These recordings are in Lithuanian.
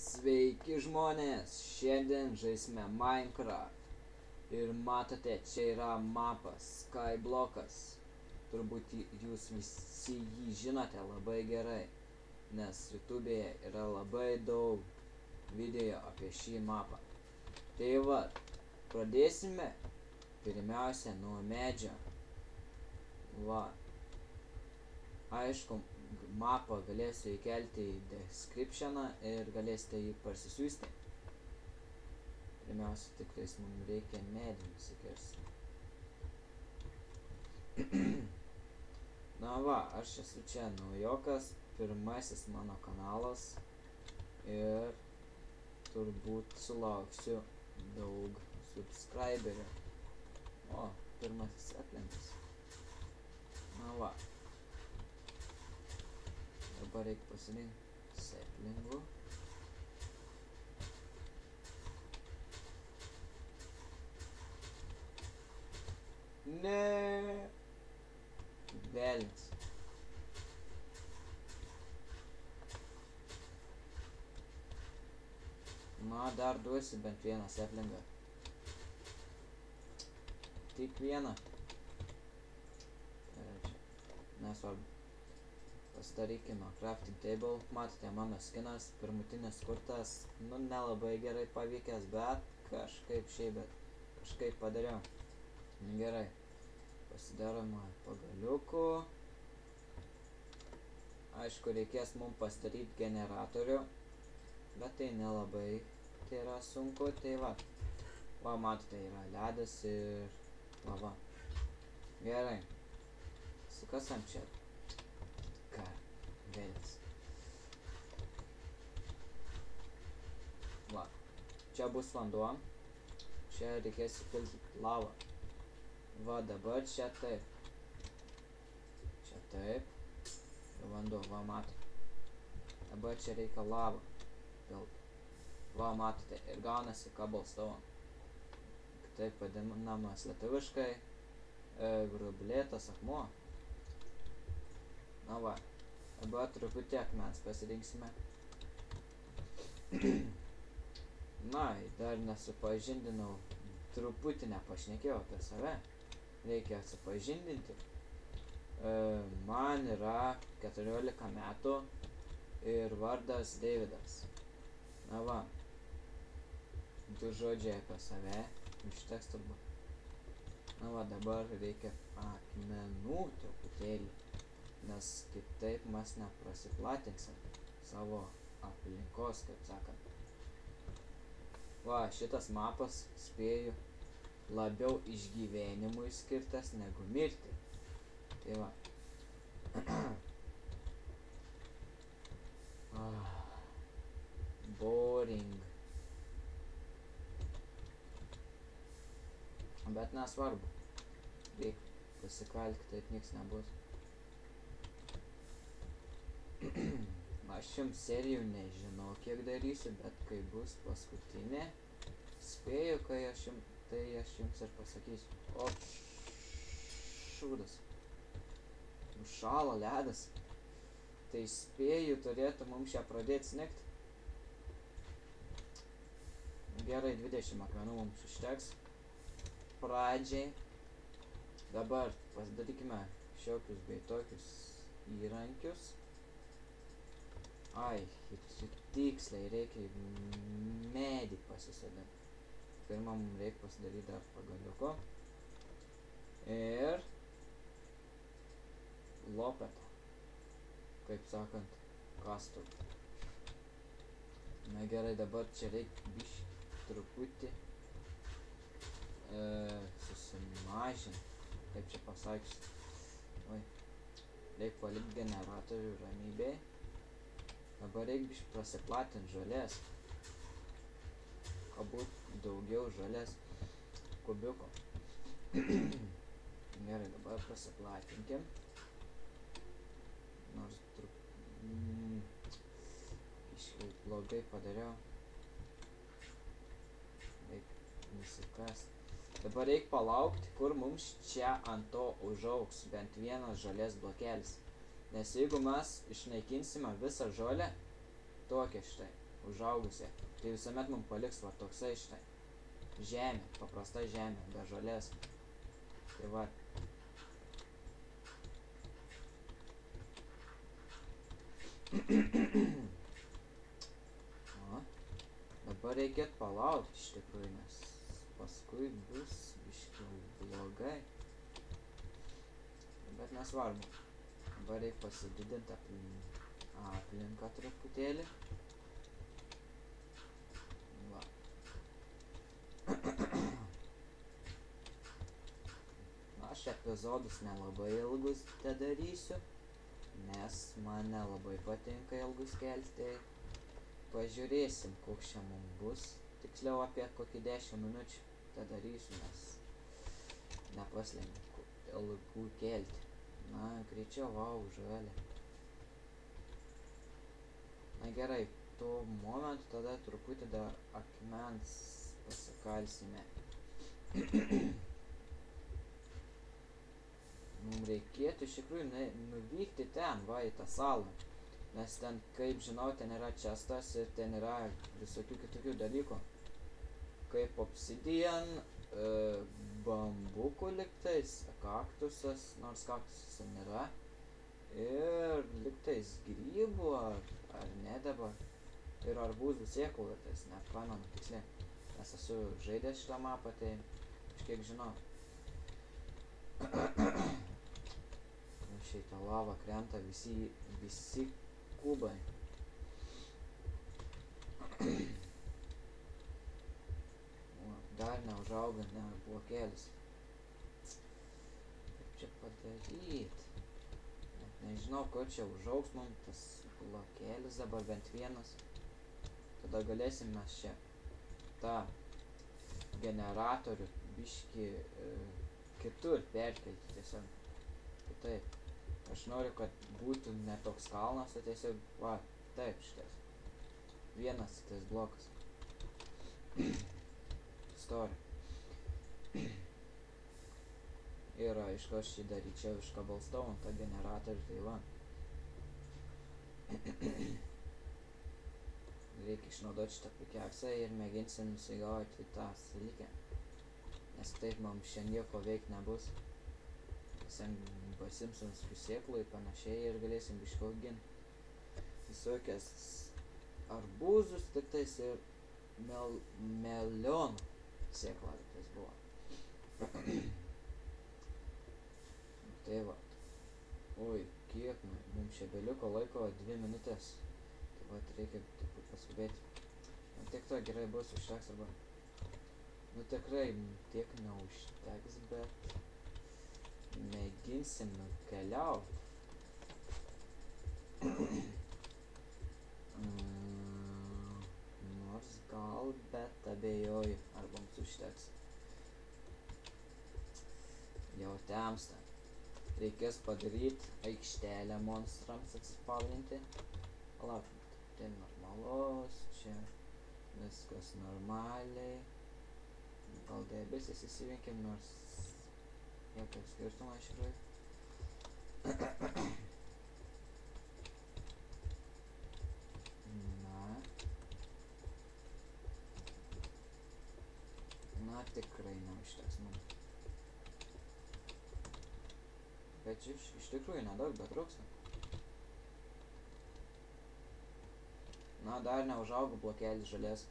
Sveiki žmonės, šiandien žaisime Minecraft. Ir matote, čia yra mapas, Skyblokas. Turbūt jūs visi jį žinote labai gerai, nes YouTube'e yra labai daug video apie šį mapą. Tai va, pradėsime pirmiausia nuo medžio. Va, aišku, mapą galėsiu įkelti į descriptioną ir galėsite jį parsisiųsti. Pirmiausia, tik tais mums reikia medį nusikirsti. Na va, aš esu čia naujokas, pirmasis mano kanalas ir turbūt sulauksiu daug subscriberių. O, pirmasis aplinkas. Na va. Dabar reikia pasirinkti seplingų. Ne. Velnis. Na, dar duosi bent vieną seplingą. Tik vieną. Nesvarbu. Pasidarykime crafting table. Matote, mano skinas pirmutinis kurtas. Nu, nelabai gerai pavykęs, bet kažkaip padariau. Gerai. Pasidarome pagaliukų. Aišku, reikės mums pasidaryti generatorių. Bet tai nelabai tai yra sunku. Tai va. Va, matote, yra ledas ir lava. Gerai. Sukasam čia. Ką? Vėlis. Va. Čia bus vanduo. Čia reikės įpilti lavą. Va, dabar čia taip. Čia taip. Ir vanduo, va, matote. Dabar čia reikia lavą pilti. Va, matote. Ir gaunasi cobblestone. Taip vadinamas lietuviškai. Grublėtas akmuo. Na va, dabar truputį akmens pasirinksime. Na, dar nesupažindinau, truputį nepašnekėjau apie save. Reikia supažindinti. Man yra 14 metų ir vardas Davidas. Na va, 2 žodžiai apie save, užteks turbūt. Na va, dabar reikia akmenų truputėlį. Nes kitaip mes neprasiplatinsim savo aplinkos, kaip sakant. Va, šitas mapas, spėju, labiau išgyvenimui skirtas negu mirti. Tai va. Boring. Bet nesvarbu. Reikia pasikalti, taip nieks nebus. Aš jums serijų nežinau, kiek darysiu, bet kai bus paskutinė, spėju, tai aš jums ir pasakysiu. O, šūdas. Užšalo ledas. Tai spėju, turėtų mums čia pradėti snigti. Gerai, 20 akmenų mums užteks. Pradžiai. Dabar pasidarykime šiokius bei tokius įrankius. Ai, tiksliai reikia medį pasisodinti. Pirmą mums reikia pasidaryti dar pagaliuko. Ir lopetą. Kaip sakant, kastuvą. Na gerai, dabar čia reikia biškį truputį susimažinti. Kaip čia pasakysiu. Oi. Reikia palikti generatorių ramybėj. Dabar reikia biškį prasiplatinti žolės. Galbūt daugiau žolės kubiuko. Gerai, dabar prasiplatinkim. Nors biškį blogai padariau. Reikia nusikasti. Dabar reikia palaukti, kur mums čia ant to užaugs bent vienas žolės blokelis. Nes jeigu mes išnaikinsime visą žolę, tokią štai, užaugusią. Tai visuomet mums paliks va toksai štai. Žemė, paprasta žemė, be žolės. Tai va. O, dabar reikėtų palaukti iš tikrųjų, nes paskui bus biškiau blogai. Bet nesvarbu. Dabar reikia pasididinti aplinką truputėlį. Va. Aš epizodus nelabai ilgus darysiu, nes man nelabai patinka ilgus kelti. Pažiūrėsim, koks čia mums bus. Tiksliau apie kokį 10 minučių darysiu, nes nepaslengiu ilgų kelti. Na, greičiau, vau, žalė. Na gerai, tuo momentu tada truputį dar akmens pasikalsime. Mums reikėtų iš tikrųjų nuvykti ten, va, į tą salą. Nes ten, kaip žinau, ten yra chestas ir ten yra visokių kitokių dalykų. Kaip obsidian, bambukų lygtais, kaktusas, nors kaktusas nėra. Ir lygtais grybų, ar ne dabar. Ir arbūzų sėklų lygtais, nepamenu tiksliai. Nes esu žaidęs šitą mapą, tai kažkiek žinau. Šitą lavą krenta visi kubai. Dar neužauga blokėlis. Kaip čia padaryti? Net nežinau, kur čia užaugs mums tas blokėlis, dabar bent vienas. Tada galėsim mes čia tą generatorių biškį kitur perkelti tiesiog. Taip. Aš noriu, kad būtų ne toks kalnas, o tiesiog, va, taip šitas. Vienas tas blokas. Story. Ir aišku, aš jį daryčiau iš cobblestone, tą generatorių, tai va. Reikia išnaudoti šitą pikeksą ir mėginsim nusigauti tą silikę. Nes taip mums šiandien nieko veikti nebus. Pasimsim sėklų ir panašiai ir galėsim biškį auginti visokias arbūzus tiktais ir melionų sėklą tiktais buvo. Tai va. Oi, kiek mums čia beliko laiko, 2 minutės. Tai va, reikia paskubėti. Nu tiek to gerai bus, užteks arba. Nu tikrai tiek neužteks, bet mėginsim nukeliauti. Nors gal, bet abejoju, ar mums užteks. Jau temsta. Reikės padaryti aikštelę monstrams atsispaudinti. Palaukime, tai normalus, čia viskas normaliai. Gal debesis įsivenkim, nors jokio skirtumo iš tikrųjų. Na tikrai neužteks mums. Bet iš tikrųjų nedaug, bet trūksta. Na dar neužaugo blokėlis žalės.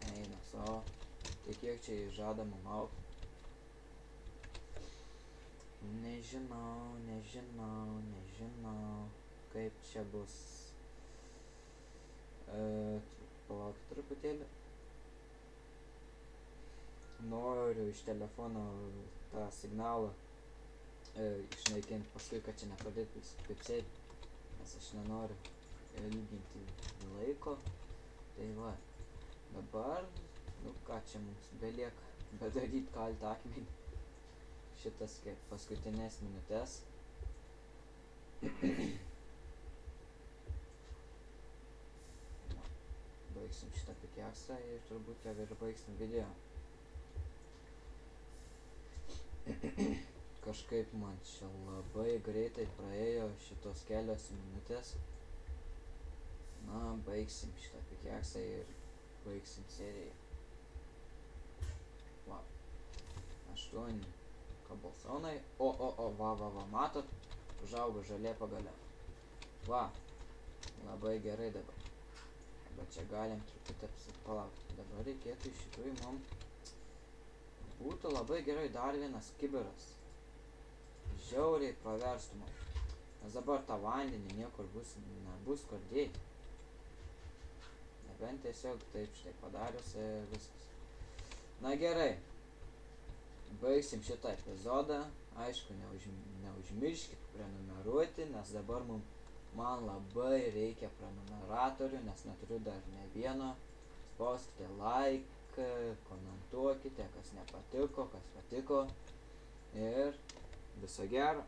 Eina savo. Tai kiek čia žada mum augti? Nežinau, kaip čia bus. Palaukit truputėlį. Noriu iš telefono tą signalą išnaikinti paskui, kad čia nepradėtų pipsėti, nes aš nenoriu ilginti laiko. Tai va, dabar, nu ką čia mums belieka, bedaryt kaltą akmenį. Šitas kaip paskutinės minutės. Baigsim šitą pikeksą ir turbūt jau ir baigsim video. Kažkaip man čia labai greitai praėjo šitos kelios minutės. Na, baigsim šitą pikeksą. pikeksą ir baigsim seriją. Va. 8 kabulsonai. Va, matot? Užaugo žalė pagaliau. Va. Labai gerai dabar. Bet čia galim truputį apsipalaukti. Dabar reikėtų iš tikrųjų mums. Būtų labai gerai dar vienas kibiras. Žiauriai praverstų mums. Nes dabar tą vandenį niekur nebus kur dėti. Nebent tiesiog taip štai padarius ir viskas. Na gerai. Baigsim šitą epizodą. Aišku, neužmirškit prenumeruoti, nes dabar man labai reikia prenumeratorių, nes neturiu dar ne vieno. Spauskite like, komentuokite, kas nepatiko, kas patiko. Ir viso gero.